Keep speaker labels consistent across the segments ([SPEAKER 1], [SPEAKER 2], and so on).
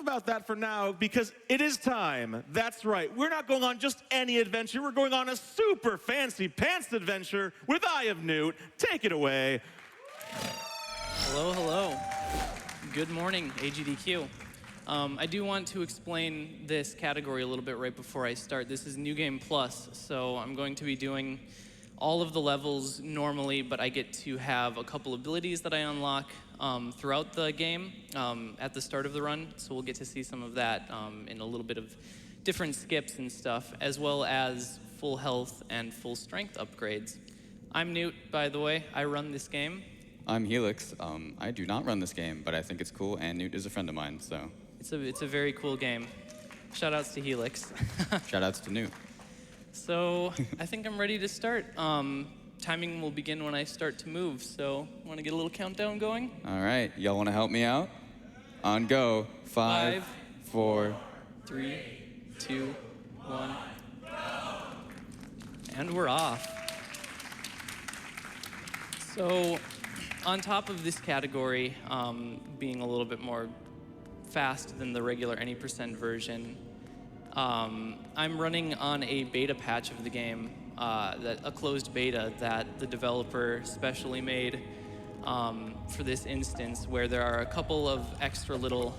[SPEAKER 1] about that for now because it is time. That's right. We're not going on just any adventure. We're going on a super fancy pants adventure with Eye of Newt. Take it away.
[SPEAKER 2] Hello, hello. Good morning, AGDQ. I do want to explain this category a little bit right before I start. This is New Game Plus, so I'm going to be doing all of the levels normally, but I get to have a couple abilities that I unlock throughout the game at the start of the run, so we'll get to see some of that in a little bit of different skips and stuff, as well as full health and full strength upgrades. I'm Newt, by the way. I run this game.
[SPEAKER 3] I'm Helix. I do not run this game, but I think it's cool, and Newt is a friend of mine, so.
[SPEAKER 2] It's a very cool game. Shoutouts to Helix.
[SPEAKER 3] Shoutouts to Newt.
[SPEAKER 2] So I think I'm ready to start. Timing will begin when I start to move, so want to get a little countdown going?
[SPEAKER 3] All right, y'all want to help me out? On go. 5, 4,
[SPEAKER 2] 3, 2, 1. And we're off. So on top of this category, being a little bit more fast than the regular any % version, I'm running on a beta patch of the game, a closed beta that the developer specially made for this instance, where there are a couple of extra little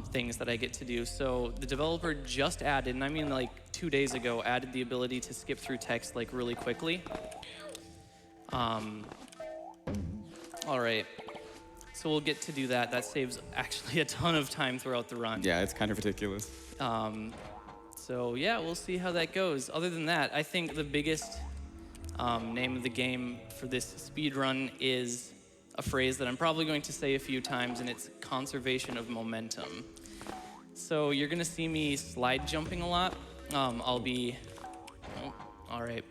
[SPEAKER 2] things that I get to do. So the developer just added, and I mean like 2 days ago, added the ability to skip through text like really quickly. All right. So we'll get to do that. That saves actually a ton of time throughout the run.
[SPEAKER 3] Yeah, it's kind of ridiculous.
[SPEAKER 2] So yeah, we'll see how that goes. Other than that, I think the biggest name of the game for this speed run is a phrase that I'm probably going to say a few times, and it's conservation of momentum. So you're gonna see me slide jumping a lot. I'll be, all right.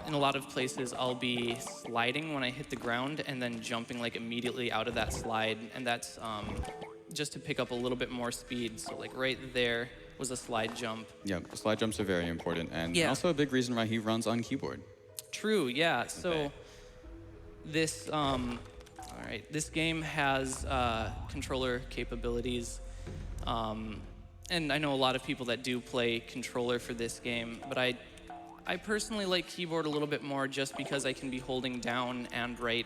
[SPEAKER 2] In a lot of places, I'll be sliding when I hit the ground and then jumping like immediately out of that slide, and that's just to pick up a little bit more speed. So like right there was a slide jump.
[SPEAKER 3] Yeah, slide jumps are very important, and
[SPEAKER 2] Yeah.
[SPEAKER 3] also a big reason why he runs on keyboard.
[SPEAKER 2] True, yeah. So this, all right, this game has controller capabilities. And I know a lot of people that do play controller for this game, but I personally like keyboard a little bit more just because I can be holding down and right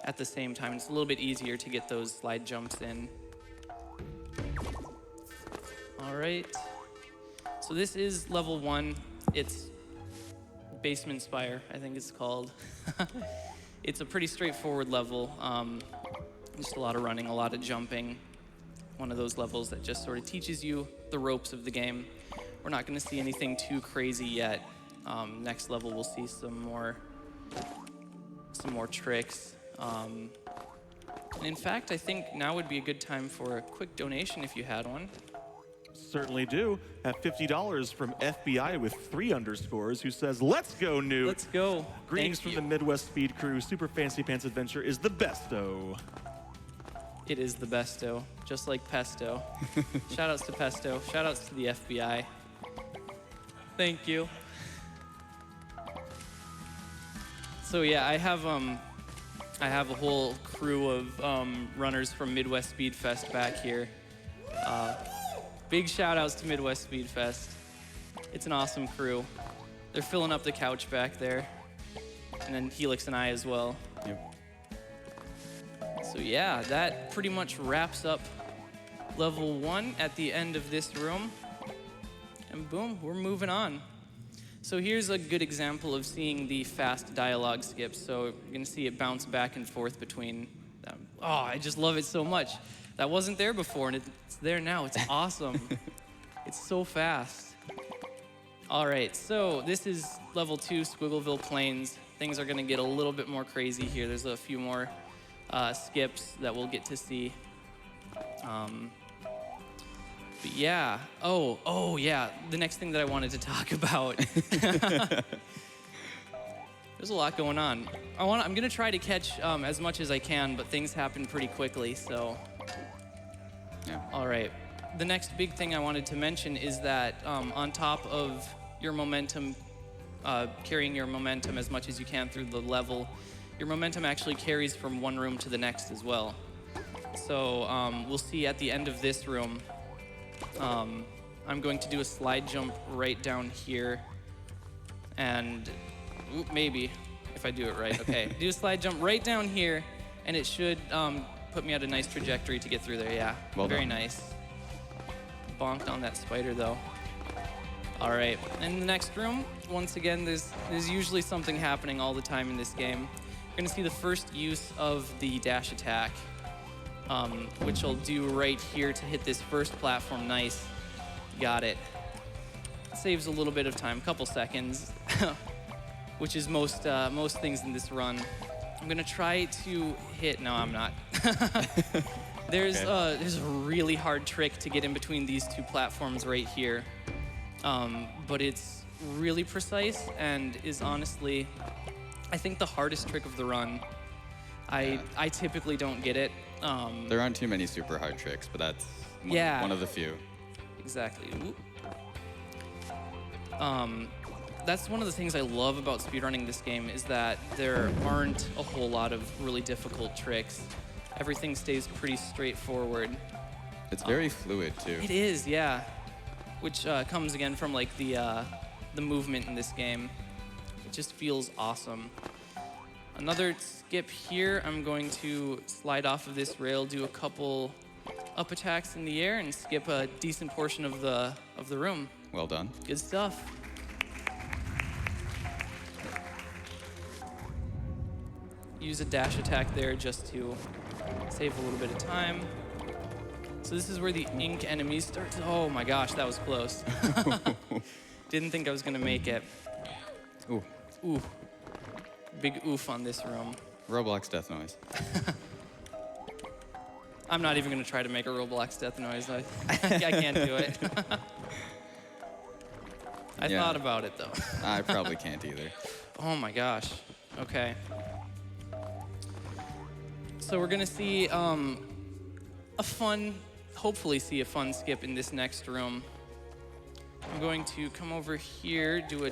[SPEAKER 2] at the same time. It's a little bit easier to get those slide jumps in. All right. So this is level 1. It's Basement Spire, I think it's called. It's a pretty straightforward level. Just a lot of running, a lot of jumping. One of those levels that just sort of teaches you the ropes of the game. We're not going to see anything too crazy yet. Next level, we'll see some more tricks. And in fact, I think now would be a good time for a quick donation if you had one.
[SPEAKER 1] Certainly do. At $50 from FBI with 3 underscores, who says, "Let's go, Newt."
[SPEAKER 2] Let's go.
[SPEAKER 1] Greetings
[SPEAKER 2] Thank
[SPEAKER 1] from
[SPEAKER 2] you.
[SPEAKER 1] the Midwest Speed Crew. Super Fancy Pants Adventure is the besto.
[SPEAKER 2] It is the besto, just like pesto. Shoutouts to pesto. Shoutouts to the FBI. Thank you. So yeah, I have a whole crew of runners from Midwest Speed Fest back here. Big shout outs to Midwest Speed Fest. It's an awesome crew. They're filling up the couch back there. And then Helix and I as well.
[SPEAKER 3] Yep.
[SPEAKER 2] So yeah, that pretty much wraps up level 1 at the end of this room. And boom, we're moving on. So here's a good example of seeing the fast dialogue skips. So you're gonna see it bounce back and forth between them. Oh, I just love it so much. That wasn't there before, and it's there now. It's awesome. It's so fast. All right, so this is level 2, Squiggleville Plains. Things are gonna get a little bit more crazy here. There's a few more skips that we'll get to see. But yeah, oh yeah, the next thing that I wanted to talk about. There's a lot going on. I'm gonna try to catch as much as I can, but things happen pretty quickly, so.
[SPEAKER 3] Yeah.
[SPEAKER 2] All right, the next big thing I wanted to mention is that on top of your momentum, carrying your momentum as much as you can through the level, your momentum actually carries from one room to the next as well. So we'll see at the end of this room. I'm going to do a slide jump right down here. And maybe, if I do it right. Okay, do a slide jump right down here, and it should put me at a nice trajectory to get through there. Yeah,
[SPEAKER 3] Well
[SPEAKER 2] very
[SPEAKER 3] done.
[SPEAKER 2] nice. Bonked on that spider, though. All right, in the next room, once again, there's usually something happening all the time in this game. You're gonna see the first use of the dash attack, which I'll do right here to hit this first platform. Nice, got it. Saves a little bit of time, a couple seconds, which is most things in this run. I'm gonna try to hit, no, I'm not. There's a really hard trick to get in between these two platforms right here. But it's really precise and is honestly, I think, the hardest trick of the run. I typically don't get it.
[SPEAKER 3] There aren't too many super hard tricks, but that's one of the few.
[SPEAKER 2] Exactly. Oop. That's one of the things I love about speedrunning this game is that there aren't a whole lot of really difficult tricks. Everything stays pretty straightforward.
[SPEAKER 3] It's very fluid too.
[SPEAKER 2] It is, yeah. Which comes again from like the movement in this game. It just feels awesome. Another skip here. I'm going to slide off of this rail, do a couple up attacks in the air, and skip a decent portion of the room.
[SPEAKER 3] Well done.
[SPEAKER 2] Good stuff. Use a dash attack there just to save a little bit of time. So this is where the ink enemies start. Oh my gosh, that was close. Didn't think I was gonna make it.
[SPEAKER 3] Ooh,
[SPEAKER 2] Ooh, big oof on this room.
[SPEAKER 3] Roblox death noise.
[SPEAKER 2] I'm not even gonna try to make a Roblox death noise. I can't do it. I
[SPEAKER 3] Yeah.
[SPEAKER 2] thought about it though.
[SPEAKER 3] I probably can't either.
[SPEAKER 2] Oh my gosh. Okay. So we're gonna see hopefully see a fun skip in this next room. I'm going to come over here, do a,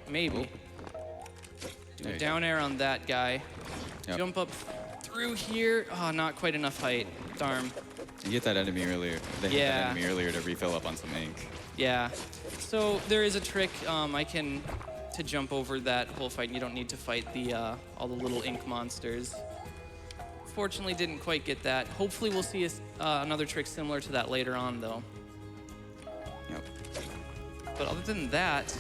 [SPEAKER 2] maybe. Do
[SPEAKER 3] There
[SPEAKER 2] a
[SPEAKER 3] you
[SPEAKER 2] down air on that guy.
[SPEAKER 3] Yep.
[SPEAKER 2] Jump up through here. Oh, not quite enough height. Darn.
[SPEAKER 3] You get that enemy earlier. They hit
[SPEAKER 2] Yeah.
[SPEAKER 3] that enemy earlier to refill up on some ink.
[SPEAKER 2] Yeah. So there is a trick to jump over that whole fight. And you don't need to fight all the little ink monsters. Fortunately, didn't quite get that. Hopefully, we'll see another trick similar to that later on, though.
[SPEAKER 3] Yep.
[SPEAKER 2] But other than that,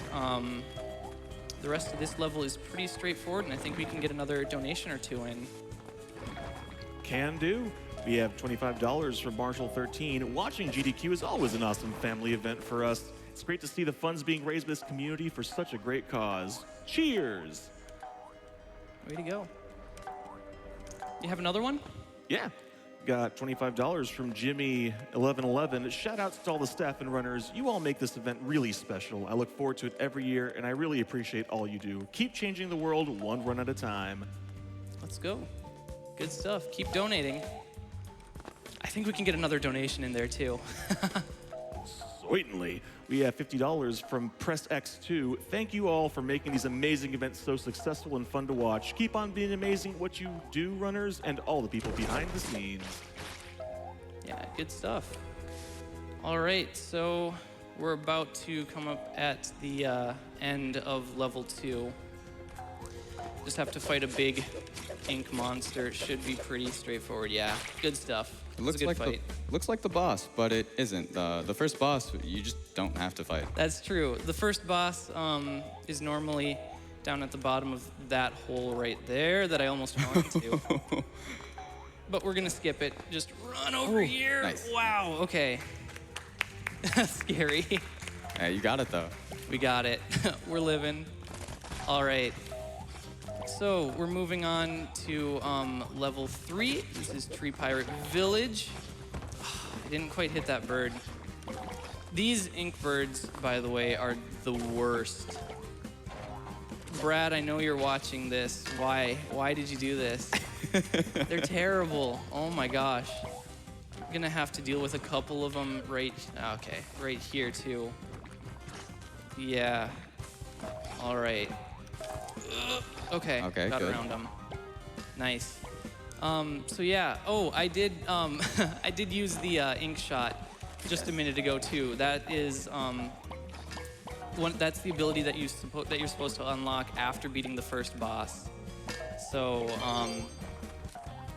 [SPEAKER 2] the rest of this level is pretty straightforward, and I think we can get another donation or two in.
[SPEAKER 1] Can do. We have $25 from Marshall13. Watching GDQ is always an awesome family event for us. It's great to see the funds being raised by this community for such a great cause. Cheers!
[SPEAKER 2] Way to go. You have another one?
[SPEAKER 1] Yeah. Got $25 from Jimmy1111. Shout outs to all the staff and runners. You all make this event really special. I look forward to it every year, and I really appreciate all you do. Keep changing the world one run at a time.
[SPEAKER 2] Let's go. Good stuff. Keep donating. I think we can get another donation in there, too.
[SPEAKER 1] Certainly. We have $50 from PressX2. Thank you all for making these amazing events so successful and fun to watch. Keep on being amazing at what you do, runners, and all the people behind the scenes.
[SPEAKER 2] Yeah, good stuff. All right, so we're about to come up at the end of level 2. Just have to fight a big ink monster. It should be pretty straightforward. Yeah, good stuff.
[SPEAKER 3] It looks
[SPEAKER 2] a good
[SPEAKER 3] like
[SPEAKER 2] fight.
[SPEAKER 3] looks like the boss, but it isn't. The first boss, you just don't have to fight.
[SPEAKER 2] That's true. The first boss is normally down at the bottom of that hole right there that I almost fell into. But we're gonna skip it. Just run over here.
[SPEAKER 3] nice.
[SPEAKER 2] Wow. Okay. Scary.
[SPEAKER 3] Yeah, you got it though.
[SPEAKER 2] We got it. We're living. All right. So we're moving on to level 3. This is Tree Pirate Village. I didn't quite hit that bird. These ink birds, by the way, are the worst. Brad, I know you're watching this. Why? Why did you do this? They're terrible. Oh my gosh. I'm gonna have to deal with a couple of them right here too. Yeah. All right. Okay,
[SPEAKER 3] Okay,
[SPEAKER 2] got
[SPEAKER 3] good.
[SPEAKER 2] around them. Nice. So yeah. Oh, I did. I did use the ink shot just a minute ago too. That is that's the ability that you're supposed to unlock after beating the first boss. So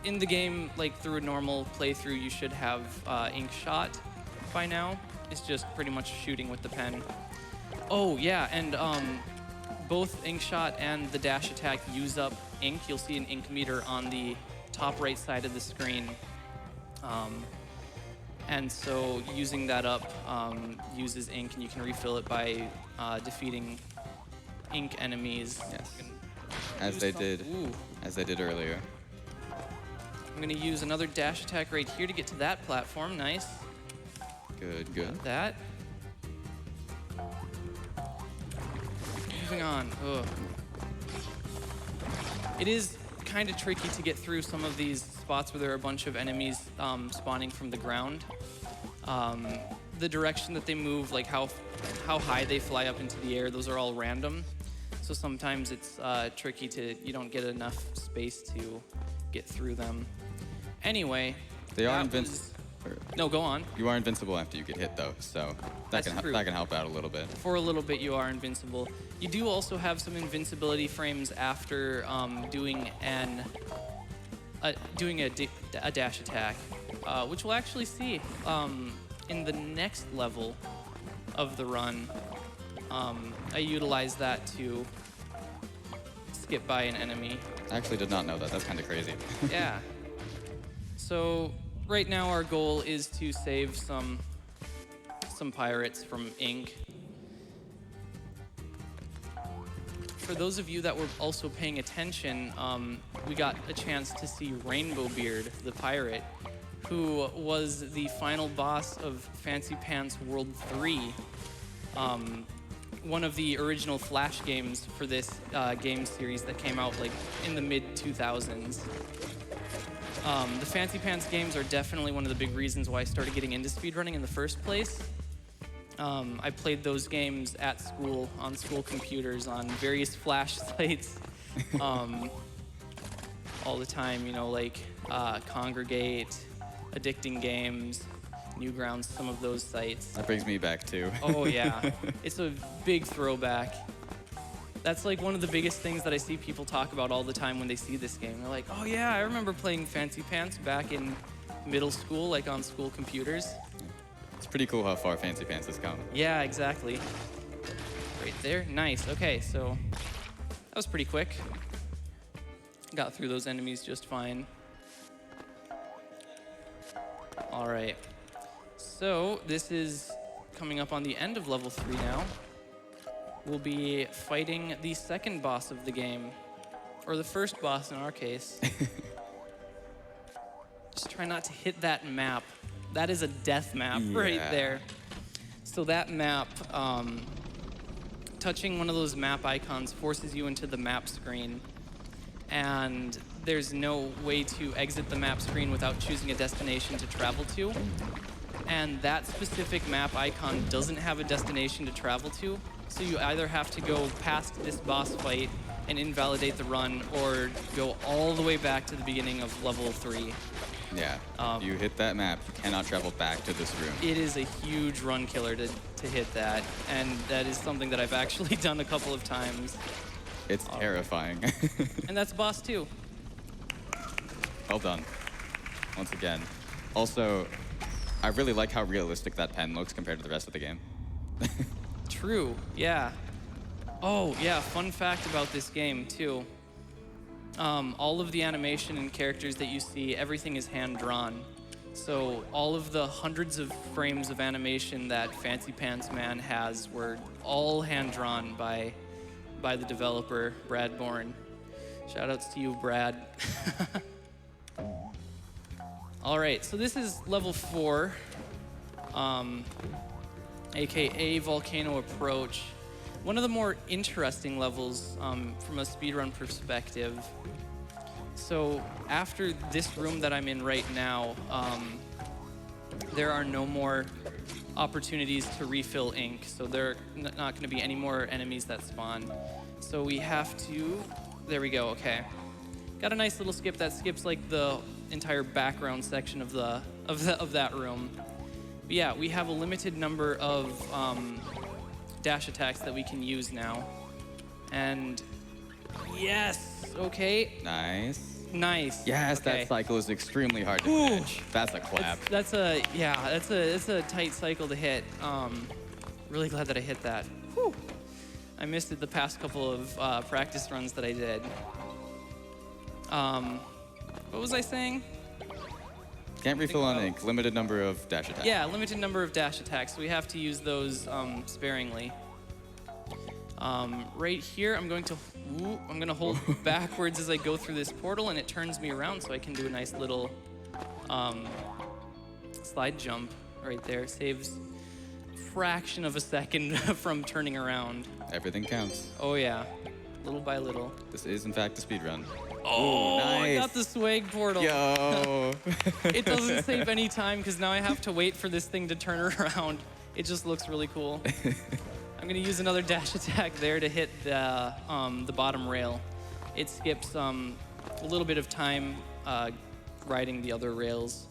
[SPEAKER 2] in the game, like through a normal playthrough, you should have ink shot by now. It's just pretty much shooting with the pen. Oh yeah, and both ink shot and the dash attack use up ink. You'll see an ink meter on the top right side of the screen. And so using that up uses ink, and you can refill it by defeating ink enemies.
[SPEAKER 3] Yes.
[SPEAKER 2] You can
[SPEAKER 3] As
[SPEAKER 2] use
[SPEAKER 3] they
[SPEAKER 2] some-
[SPEAKER 3] did,
[SPEAKER 2] Ooh.
[SPEAKER 3] as they did earlier.
[SPEAKER 2] I'm gonna use another dash attack right here to get to that platform. Nice.
[SPEAKER 3] Good, good.
[SPEAKER 2] That. Moving on. Ugh. It is kind of tricky to get through some of these spots where there are a bunch of enemies spawning from the ground. The direction that they move, like how high they fly up into the air, those are all random. So sometimes it's tricky you don't get enough space to get through them. Anyway.
[SPEAKER 3] They are
[SPEAKER 2] that
[SPEAKER 3] invincible.
[SPEAKER 2] was- No, go on.
[SPEAKER 3] You are invincible after you get hit, though, so
[SPEAKER 2] That's true.
[SPEAKER 3] that can help out a little bit.
[SPEAKER 2] For a little bit, you are invincible. You do also have some invincibility frames after doing a dash attack, which we'll actually see in the next level of the run. I utilize that to skip by an enemy.
[SPEAKER 3] I actually did not know that. That's kind of crazy.
[SPEAKER 2] Yeah. So right now our goal is to save some pirates from ink. For those of you that were also paying attention, we got a chance to see Rainbow Beard, the pirate, who was the final boss of Fancy Pants World 3, one of the original Flash games for this game series that came out like in the mid-2000s. The Fancy Pants games are definitely one of the big reasons why I started getting into speedrunning in the first place. I played those games at school, on school computers, on various Flash sites, all the time, like Congregate, Addicting Games, Newgrounds, some of those sites.
[SPEAKER 3] That brings me back, too.
[SPEAKER 2] Oh yeah, it's a big throwback. That's like one of the biggest things that I see people talk about all the time when they see this game. They're like, oh yeah, I remember playing Fancy Pants back in middle school, like on school computers.
[SPEAKER 3] It's pretty cool how far Fancy Pants has come.
[SPEAKER 2] Yeah, exactly. Right there, nice. Okay, so that was pretty quick. Got through those enemies just fine. All right, so this is coming up on the end of level 3 now. We'll be fighting the second boss of the game, or the first boss in our case. Just try not to hit that map. That is a death map right
[SPEAKER 3] Yeah.
[SPEAKER 2] there. So that map, touching one of those map icons forces you into the map screen, and there's no way to exit the map screen without choosing a destination to travel to. And that specific map icon doesn't have a destination to travel to, so you either have to go past this boss fight and invalidate the run, or go all the way back to the beginning of level 3.
[SPEAKER 3] Yeah. You hit that map, you cannot travel back to this room.
[SPEAKER 2] It is a huge run killer to hit that, and that is something that I've actually done a couple of times.
[SPEAKER 3] It's terrifying.
[SPEAKER 2] And that's boss 2.
[SPEAKER 3] Well done. Once again. Also, I really like how realistic that pen looks compared to the rest of the game.
[SPEAKER 2] True, yeah. Oh, yeah, fun fact about this game, too. All of the animation and characters that you see, everything is hand-drawn. So all of the hundreds of frames of animation that Fancy Pants Man has were all hand-drawn by the developer, Brad Bourne. Shoutouts to you, Brad. All right, so this is level 4, AKA Volcano Approach. One of the more interesting levels from a speedrun perspective. So after this room that I'm in right now, there are no more opportunities to refill ink. So there are not going to be any more enemies that spawn. So we have to, there we go, okay. Got a nice little skip that skips like the entire background section of that room. But yeah, we have a limited number of dash attacks that we can use now. And yes, okay,
[SPEAKER 3] Nice.
[SPEAKER 2] nice.
[SPEAKER 3] Yes,
[SPEAKER 2] okay.
[SPEAKER 3] that cycle is extremely hard to
[SPEAKER 2] Ooh.
[SPEAKER 3] finish. That's a clap.
[SPEAKER 2] That's a tight cycle to hit. Really glad that I hit that. Whew. I missed it the past couple of practice runs that I did. What was I saying?
[SPEAKER 3] Can't refill on ink. Limited number of dash attacks.
[SPEAKER 2] Yeah, limited number of dash attacks. So we have to use those sparingly. Right here, I'm going to hold backwards as I go through this portal, and it turns me around, so I can do a nice little slide jump right there. Saves a fraction of a second from turning around.
[SPEAKER 3] Everything counts.
[SPEAKER 2] Oh yeah, little by little.
[SPEAKER 3] This is, in fact, a speed run.
[SPEAKER 2] Oh,
[SPEAKER 3] nice.
[SPEAKER 2] I got the swag portal.
[SPEAKER 3] Yo.
[SPEAKER 2] It doesn't save any time because now I have to wait for this thing to turn around. It just looks really cool. I'm gonna use another dash attack there to hit the bottom rail. It skips a little bit of time riding the other rails.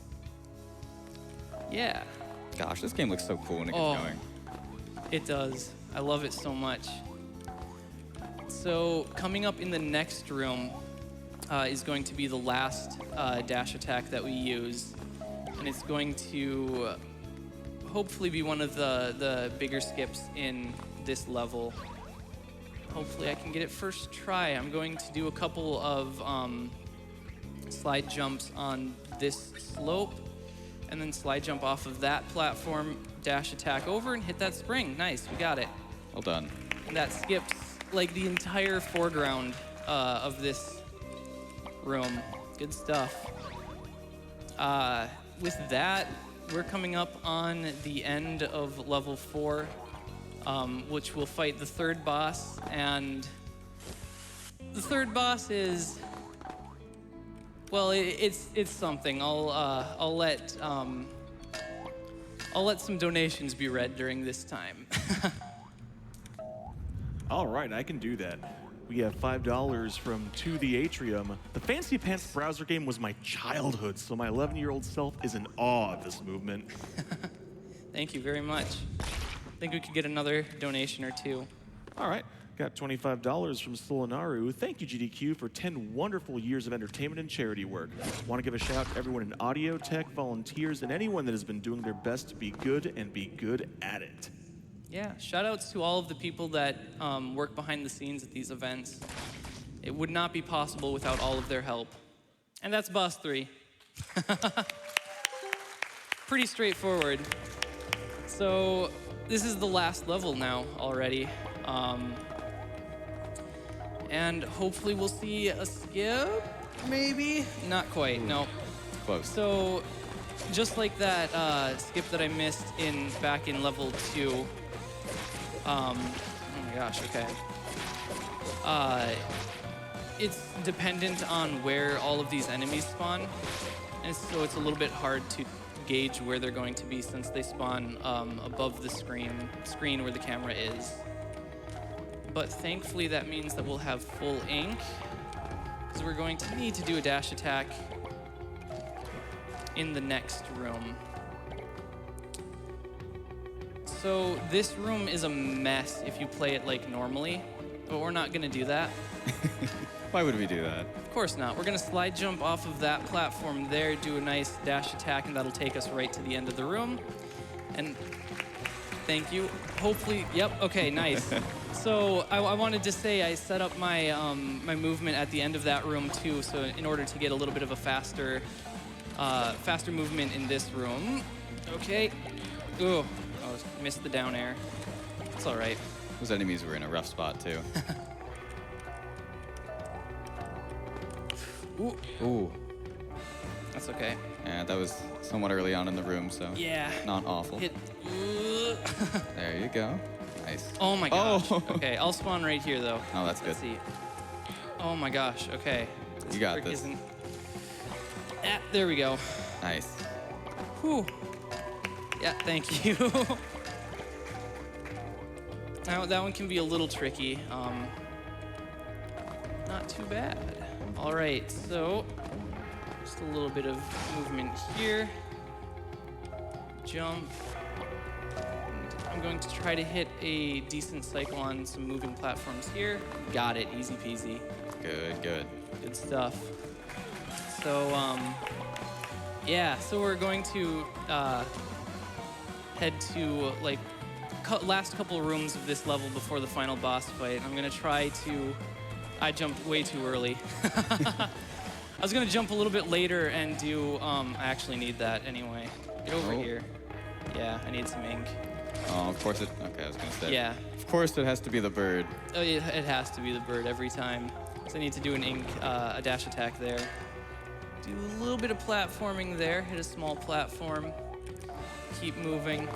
[SPEAKER 2] Yeah,
[SPEAKER 3] Gosh, this game looks so cool when it gets
[SPEAKER 2] Oh.
[SPEAKER 3] going.
[SPEAKER 2] it does. I love it so much. So coming up in the next room is going to be the last dash attack that we use, and it's going to hopefully be one of the bigger skips in this level. Hopefully I can get it first try. I'm going to do a couple of slide jumps on this slope, and then slide jump off of that platform, dash attack over, and hit that spring. Nice, we got it.
[SPEAKER 3] Well done.
[SPEAKER 2] And that skips like the entire foreground of this room. Good stuff. With that, we're coming up on the end of level 4, which will fight the third boss. And the third boss is, well, it's something. I'll let some donations be read during this time.
[SPEAKER 1] All right, I can do that. We have $5 from To the Atrium. The Fancy Pants browser game was my childhood, so my 11-year-old self is in awe of this movement.
[SPEAKER 2] Thank you very much. I think we could get another donation or two.
[SPEAKER 1] All right, got $25 from Solinaru. Thank you, GDQ, for 10 wonderful years of entertainment and charity work. Want to give a shout out to everyone in audio, tech, volunteers, and anyone that has been doing their best to be good and be good at it.
[SPEAKER 2] Yeah, shout outs to all of the people that work behind the scenes at these events. It would not be possible without all of their help. And that's Boss 3. Pretty straightforward. So this is the last level now already. And hopefully we'll see a skip, maybe? Not quite, no.
[SPEAKER 3] Close.
[SPEAKER 2] So just like that skip that I missed back in level 2, oh my gosh, okay. It's dependent on where all of these enemies spawn, and so it's a little bit hard to gauge where they're going to be since they spawn above the screen where the camera is. But thankfully that means that we'll have full ink, because we're going to need to do a dash attack in the next room. So this room is a mess if you play it like normally, but we're not gonna do that.
[SPEAKER 3] Why would we do that?
[SPEAKER 2] Of course not. We're gonna slide jump off of that platform there, do a nice dash attack, and that'll take us right to the end of the room. And thank you. Hopefully, yep, okay, nice. So I wanted to say I set up my my movement at the end of that room too, so in order to get a little bit of a faster movement in this room. Okay. Ooh. Oh, missed the down air. It's all right.
[SPEAKER 3] Those enemies were in a rough spot, too.
[SPEAKER 2] Ooh,
[SPEAKER 3] Ooh.
[SPEAKER 2] that's okay.
[SPEAKER 3] Yeah, that was somewhat early on in the room, so
[SPEAKER 2] Yeah.
[SPEAKER 3] not awful.
[SPEAKER 2] Hit.
[SPEAKER 3] There you go. Nice.
[SPEAKER 2] Oh my gosh.
[SPEAKER 3] Oh.
[SPEAKER 2] Okay, I'll spawn right here though.
[SPEAKER 3] Oh, that's good.
[SPEAKER 2] Let's see. Oh my gosh. Okay.
[SPEAKER 3] You got
[SPEAKER 2] trick
[SPEAKER 3] this.
[SPEAKER 2] isn't- Ah, there we go.
[SPEAKER 3] Nice.
[SPEAKER 2] Whew. Yeah, thank you. Now that one can be a little tricky. Not too bad. All right, so just a little bit of movement here. Jump. I'm going to try to hit a decent cycle on some moving platforms here. Got it, easy peasy.
[SPEAKER 3] Good, good.
[SPEAKER 2] Good stuff. So, yeah, so we're going to head to, like, last couple rooms of this level before the final boss fight. I'm gonna try to, I jumped way too early. I was gonna jump a little bit later and do, I actually need that anyway. Get over here. Yeah, I need some ink.
[SPEAKER 3] Oh, of course it, okay, I was gonna say.
[SPEAKER 2] Yeah.
[SPEAKER 3] Of course it has to be the bird.
[SPEAKER 2] Oh, it has to be the bird every time. So I need to do an ink, a dash attack there. Do a little bit of platforming there, hit a small platform, keep moving.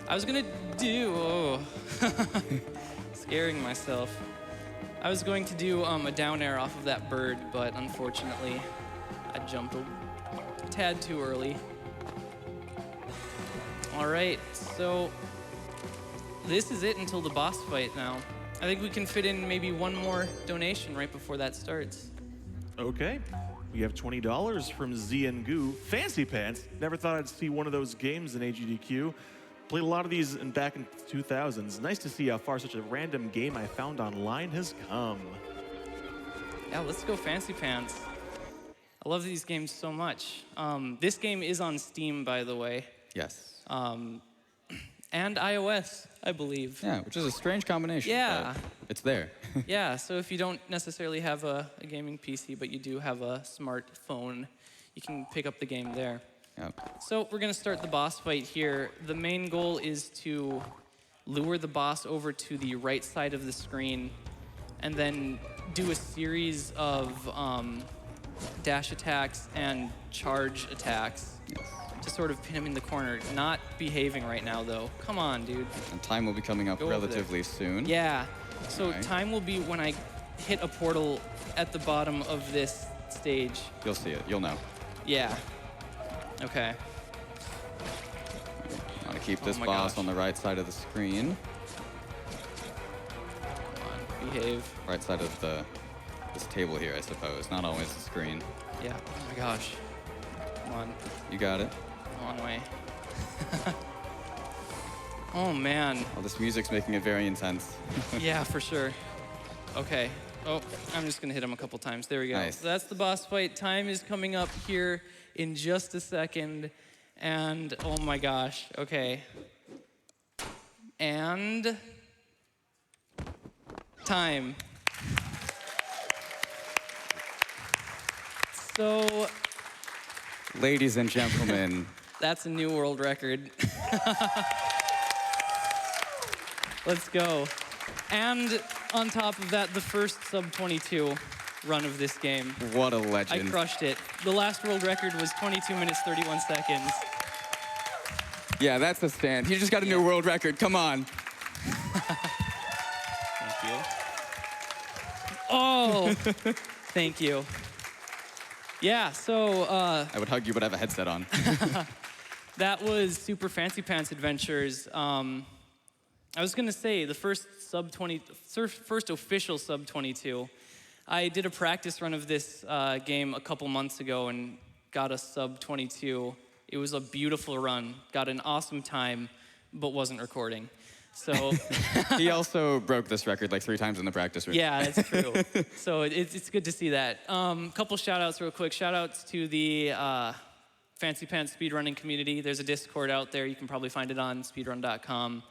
[SPEAKER 2] I was gonna do, scaring myself. I was going to do a down air off of that bird, but unfortunately, I jumped a tad too early. All right, so this is it until the boss fight now. I think we can fit in maybe one more donation right before that starts.
[SPEAKER 1] Okay. We have $20 from Zian Gu. Fancy Pants. Never thought I'd see one of those games in AGDQ. Played a lot of these back in 2000s. Nice to see how far such a random game I found online has come.
[SPEAKER 2] Yeah, let's go Fancy Pants. I love these games so much. This game is on Steam, by the way.
[SPEAKER 3] Yes.
[SPEAKER 2] And iOS, I believe.
[SPEAKER 3] Yeah, which is a strange combination.
[SPEAKER 2] Yeah.
[SPEAKER 3] But it's there.
[SPEAKER 2] Yeah, so if you don't necessarily have a gaming PC, but you do have a smartphone, you can pick up the game there.
[SPEAKER 3] Yep.
[SPEAKER 2] So we're gonna start the boss fight here. The main goal is to lure the boss over to the right side of the screen and then do a series of dash attacks and charge attacks to sort of pin him in the corner. Not behaving right now, though. Come on, dude.
[SPEAKER 3] And time will be coming up
[SPEAKER 2] Go over there.
[SPEAKER 3] relatively soon.
[SPEAKER 2] Yeah. So
[SPEAKER 3] Okay.
[SPEAKER 2] time will be when I hit a portal at the bottom of this stage.
[SPEAKER 3] You'll see it. You'll know.
[SPEAKER 2] Yeah. Okay.
[SPEAKER 3] I want to keep this
[SPEAKER 2] my
[SPEAKER 3] boss
[SPEAKER 2] gosh.
[SPEAKER 3] on the right side of the screen.
[SPEAKER 2] Come on. Behave.
[SPEAKER 3] Right side of this table here, I suppose. Not always the screen.
[SPEAKER 2] Yeah. Oh my gosh. Come on.
[SPEAKER 3] You got it.
[SPEAKER 2] Long way. Oh man.
[SPEAKER 3] Oh, this music's making it very intense.
[SPEAKER 2] Yeah, for sure. Okay. Oh, I'm just gonna hit him a couple times. There we go.
[SPEAKER 3] Nice.
[SPEAKER 2] So that's the boss fight. Time is coming up here in just a second. And oh my gosh. Okay. And time. So
[SPEAKER 3] Ladies and gentlemen,
[SPEAKER 2] that's a new world record. Let's go. And on top of that, the first sub-22 run of this game.
[SPEAKER 3] what a
[SPEAKER 2] I
[SPEAKER 3] legend.
[SPEAKER 2] crushed it. The last world record was 22 minutes, 31 seconds.
[SPEAKER 3] Yeah, that's a stand. He just got a new world record. Come on.
[SPEAKER 2] Thank you. Oh, thank you. Yeah, so
[SPEAKER 3] I would hug you, but I have a headset on.
[SPEAKER 2] that was Super Fancy Pants Adventures. I was gonna say the first first official sub-22. I did a practice run of this game a couple months ago and got a sub-22. It was a beautiful run. Got an awesome time, but wasn't recording. So
[SPEAKER 3] He also broke this record like 3 times in the practice room.
[SPEAKER 2] yeah, that's true. So it's good to see that. Couple shout outs real quick. Shout outs to the Fancy Pants speedrunning community. There's a Discord out there. You can probably find it on speedrun.com.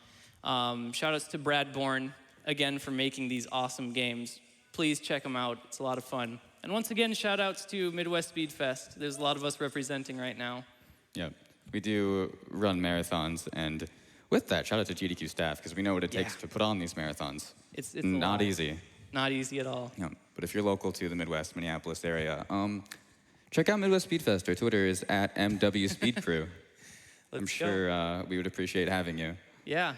[SPEAKER 2] Shout outs to Brad Bourne, again, for making these awesome games. Please check them out. It's a lot of fun. And once again, shout outs to Midwest Speed Fest. There's a lot of us representing right now.
[SPEAKER 3] Yep. We do run marathons, and with that, shout out to GDQ staff, because we know what it takes
[SPEAKER 2] Yeah.
[SPEAKER 3] to put on these marathons.
[SPEAKER 2] It's a
[SPEAKER 3] not
[SPEAKER 2] lot.
[SPEAKER 3] easy.
[SPEAKER 2] Not easy at all.
[SPEAKER 3] Yeah. But if you're local to the Midwest, Minneapolis area, check out Midwest Speed Fest. Our Twitter is at MW Speed Crew. I'm
[SPEAKER 2] Let's go.
[SPEAKER 3] sure we would appreciate having you.
[SPEAKER 2] Yeah.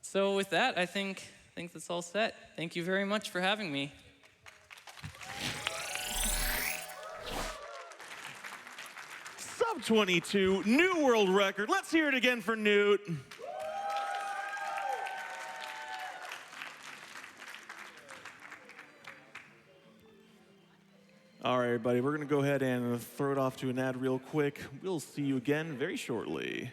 [SPEAKER 2] So with that, I think that's all set. Thank you very much for having me.
[SPEAKER 1] Sub-22, new world record. Let's hear it again for Newt. All right, everybody, we're going to go ahead and throw it off to an ad real quick. We'll see you again very shortly.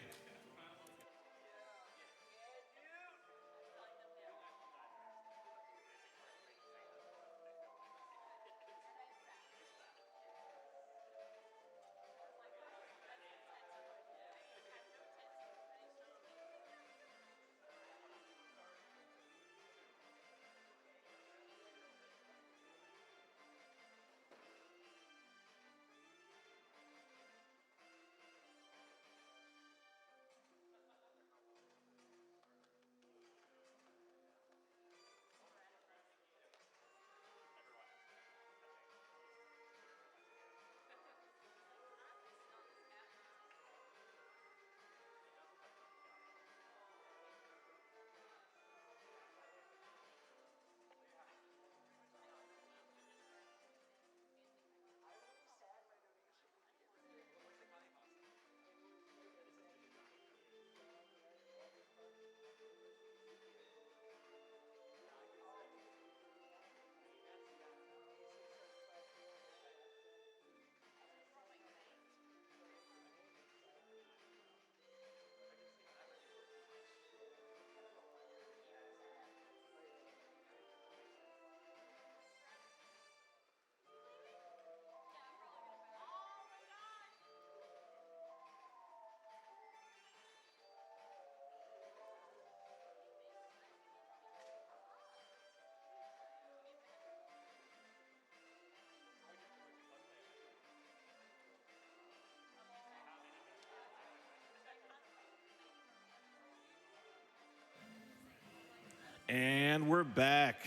[SPEAKER 1] And we're back.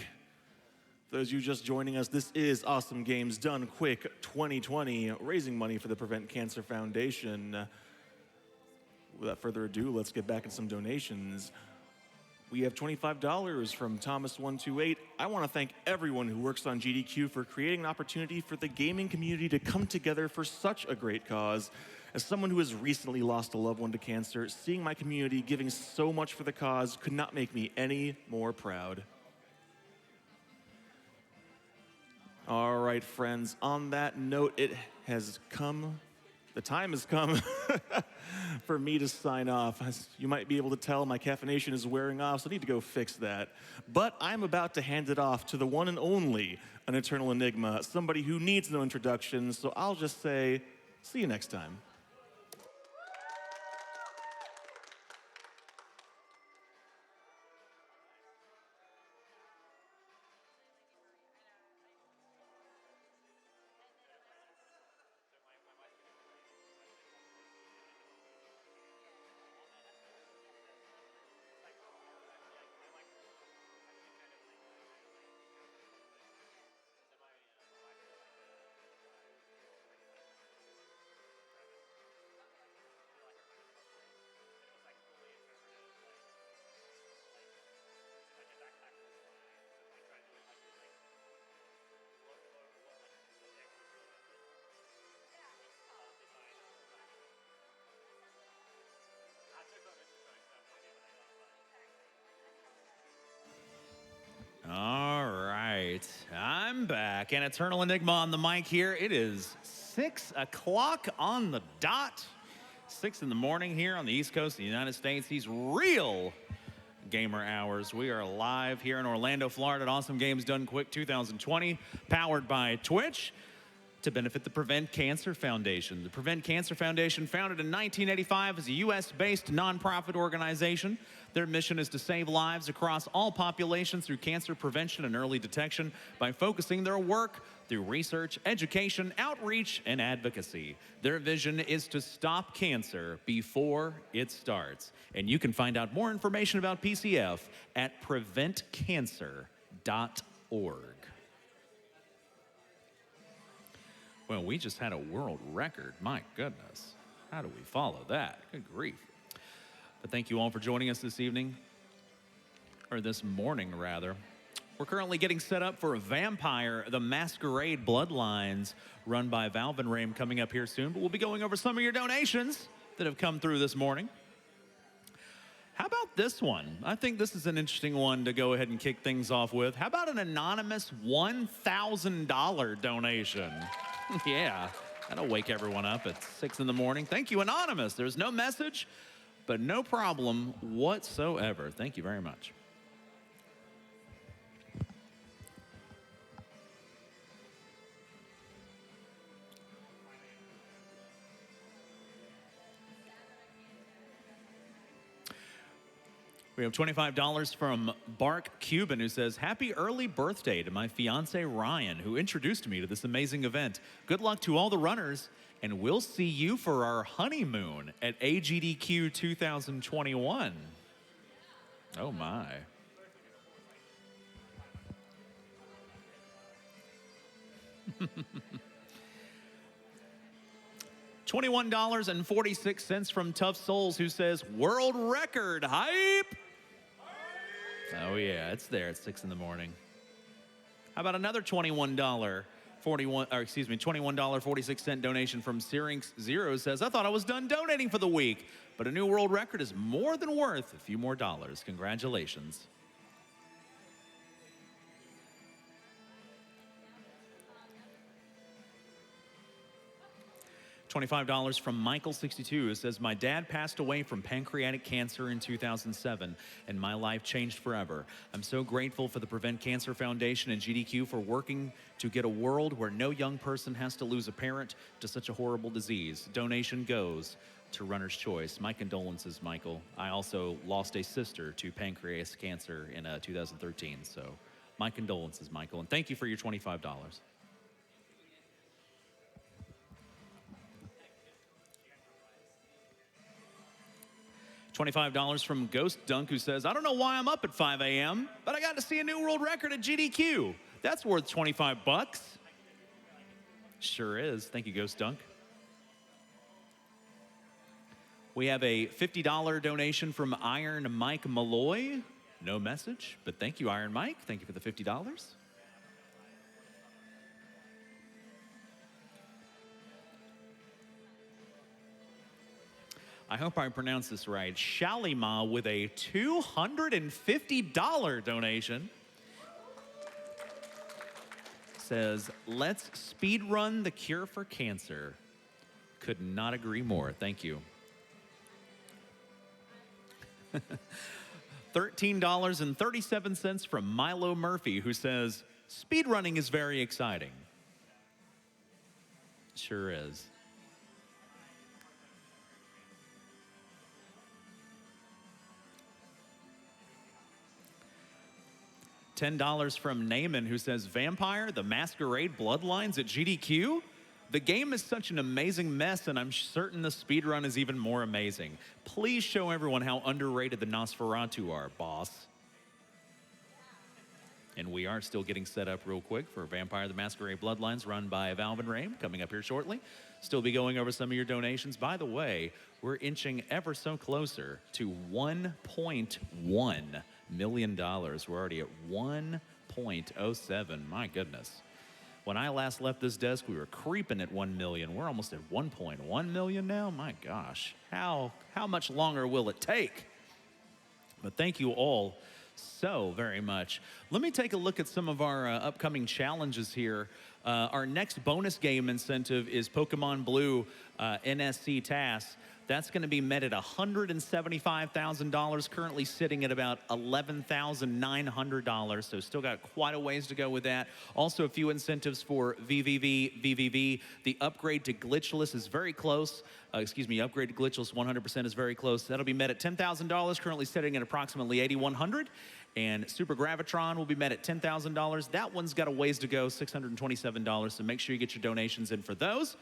[SPEAKER 1] For those of you just joining us, this is Awesome Games Done Quick 2020, raising money for the Prevent Cancer Foundation. Without further ado, let's get back in some donations. We have $25 from Thomas128. I want to thank everyone who works on GDQ for creating an opportunity for the gaming community to come together for such a great cause. As someone who has recently lost a loved one to cancer, seeing my community giving so much for the cause could not make me any more proud. All right, friends, on that note, the time has come for me to sign off. As you might be able to tell, my caffeination is wearing off, so I need to go fix that. But I'm about to hand it off to the one and only, an eternal enigma, somebody who needs no introduction, so I'll just say, see you next time.
[SPEAKER 4] All right, I'm back, and Eternal Enigma on the mic here. It is 6 o'clock on the dot, 6 in the morning here on the East Coast of the United States. These real gamer hours. We are live here in Orlando, Florida at Awesome Games Done Quick 2020, powered by Twitch, to benefit the Prevent Cancer Foundation. The Prevent Cancer Foundation, founded in 1985, is a U.S.-based nonprofit organization. Their mission is to save lives across all populations through cancer prevention and early detection by focusing their work through research, education, outreach, and advocacy. Their vision is to stop cancer before it starts. And you can find out more information about PCF at preventcancer.org. Well, we just had a world record. My goodness. How do we follow that? Good grief. But thank you all for joining us this evening, or this morning, rather. We're currently getting set up for Vampire: The Masquerade Bloodlines, run by Valve and Rame, coming up here soon. But we'll be going over some of your donations that have come through this morning. How about this one? I think this is an interesting one to go ahead and kick things off with. How about an anonymous $1,000 donation? Yeah, that'll wake everyone up at 6 in the morning. Thank you, Anonymous. There's no message, but no problem whatsoever. Thank you very much. We have $25 from Bark Cuban, who says, happy early birthday to my fiance Ryan, who introduced me to this amazing event. Good luck to all the runners, and we'll see you for our honeymoon at AGDQ 2021. Oh my. $21.46 from Tough Souls, who says, world record hype. Oh yeah, it's there at 6 in the morning. How about another $21.46 donation from Syrinx Zero says, I thought I was done donating for the week, but a new world record is more than worth a few more dollars. Congratulations. $25 from Michael62, who says, my dad passed away from pancreatic cancer in 2007, and my life changed forever. I'm so grateful for the Prevent Cancer Foundation and GDQ for working to get a world where no young person has to lose a parent to such a horrible disease. Donation goes to Runner's Choice. My condolences, Michael. I also lost a sister to pancreas cancer in 2013, so my condolences, Michael, and thank you for your $25. $25 from Ghost Dunk, who says, I don't know why I'm up at 5 a.m., but I got to see a new world record at GDQ. That's worth 25 bucks. Sure is. Thank you, Ghost Dunk. We have a $50 donation from Iron Mike Malloy. No message, but thank you, Iron Mike. Thank you for the $50. I hope I pronounced this right. Shalima with a $250 donation says, let's speed run the cure for cancer. Could not agree more. Thank you. $13.37 from Milo Murphy, who says, speed running is very exciting. Sure is. $10 from Naaman, who says, Vampire, the Masquerade Bloodlines at GDQ? The game is such an amazing mess, and I'm certain the speedrun is even more amazing. Please show everyone how underrated the Nosferatu are, boss. And we are still getting set up real quick for Vampire, the Masquerade Bloodlines, run by Valvin Rame, coming up here shortly. Still be going over some of your donations. By the way, we're inching ever so closer to $1.1 million. We're already at 1.07. My goodness. When I last left this desk, we were creeping at 1 million. We're almost at 1.1 million now. My gosh, how much longer will it take? But thank you all so very much. Let me take a look at some of our upcoming challenges here. Our next bonus game incentive is Pokemon Blue NSC TAS. That's going to be met at $175,000, currently sitting at about $11,900, so still got quite a ways to go with that. Also, a few incentives for VVV. The upgrade to Glitchless is very close. Upgrade to Glitchless 100% is very close. That'll be met at $10,000, currently sitting at approximately $8,100. And Super Gravitron will be met at $10,000. That one's got a ways to go, $627, so make sure you get your donations in for those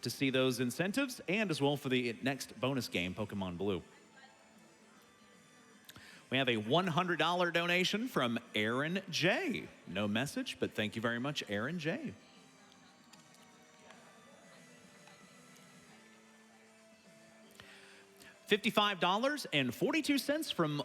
[SPEAKER 4] to see those incentives, and as well for the next bonus game, Pokemon Blue. We have a $100 donation from Aaron J. No message, but thank you very much, Aaron J. $55.42 from